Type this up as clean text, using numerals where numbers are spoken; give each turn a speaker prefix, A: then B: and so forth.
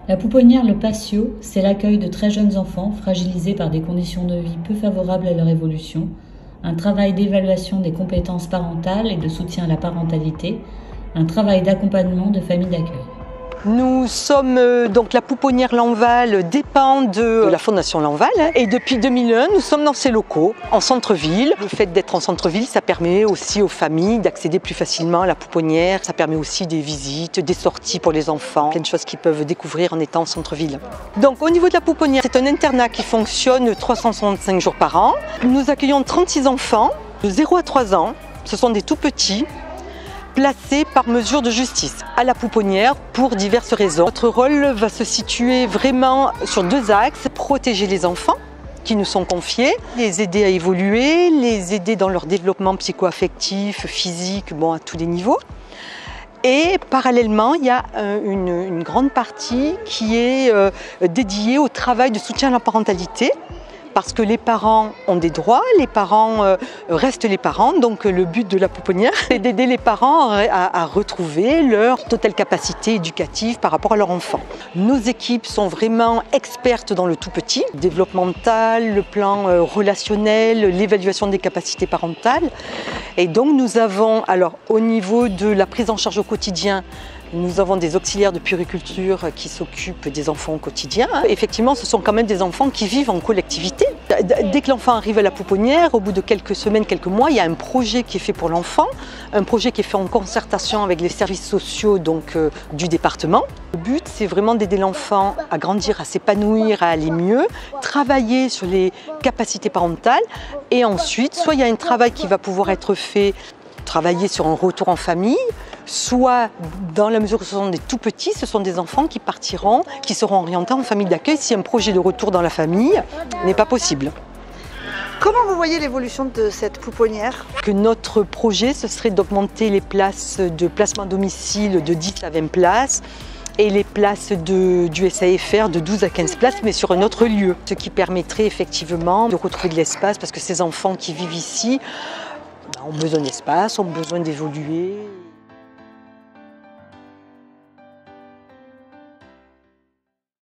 A: La pouponnière Le Patio, c'est l'accueil de très jeunes enfants fragilisés par des conditions de vie peu favorables à leur évolution, un travail d'évaluation des compétences parentales et de soutien à la parentalité, un travail d'accompagnement de familles d'accueil.
B: Nous sommes donc la pouponnière Lanval dépend de la Fondation Lanval et depuis 2001 nous sommes dans ces locaux en centre-ville. Le fait d'être en centre-ville, ça permet aussi aux familles d'accéder plus facilement à la pouponnière. Ça permet aussi des visites, des sorties pour les enfants, plein de choses qu'ils peuvent découvrir en étant en centre-ville. Donc au niveau de la pouponnière, c'est un internat qui fonctionne 365 jours par an. Nous accueillons 36 enfants de 0 à 3 ans. Ce sont des tout petits, placés par mesure de justice à la pouponnière pour diverses raisons. Notre rôle va se situer vraiment sur deux axes: protéger les enfants qui nous sont confiés, les aider à évoluer, les aider dans leur développement psycho-affectif, physique, à tous les niveaux. Et parallèlement, il y a une grande partie qui est dédiée au travail de soutien à la parentalité. Parce que les parents ont des droits, les parents restent les parents, donc le but de la pouponnière, c'est d'aider les parents à retrouver leur totale capacité éducative par rapport à leur enfant. Nos équipes sont vraiment expertes dans le tout petit, le développement mental, le plan relationnel, l'évaluation des capacités parentales. Et donc nous avons, alors au niveau de la prise en charge au quotidien, nous avons des auxiliaires de puériculture qui s'occupent des enfants au quotidien. Effectivement, ce sont quand même des enfants qui vivent en collectivité. Dès que l'enfant arrive à la pouponnière, au bout de quelques semaines, quelques mois, il y a un projet qui est fait pour l'enfant, un projet qui est fait en concertation avec les services sociaux du département. Le but, c'est vraiment d'aider l'enfant à grandir, à s'épanouir, à aller mieux, travailler sur les capacités parentales et ensuite, soit il y a un travail qui va pouvoir être fait, travailler sur un retour en famille, soit dans la mesure où ce sont des tout petits, ce sont des enfants qui partiront, qui seront orientés en famille d'accueil si un projet de retour dans la famille n'est pas possible.
C: Comment vous voyez l'évolution de cette pouponnière?
B: Que notre projet, ce serait d'augmenter les places de placement à domicile de 10 à 20 places et les places du SAFR de 12 à 15 places, mais sur un autre lieu. Ce qui permettrait effectivement de retrouver de l'espace parce que ces enfants qui vivent ici ont besoin d'espace, ont besoin d'évoluer.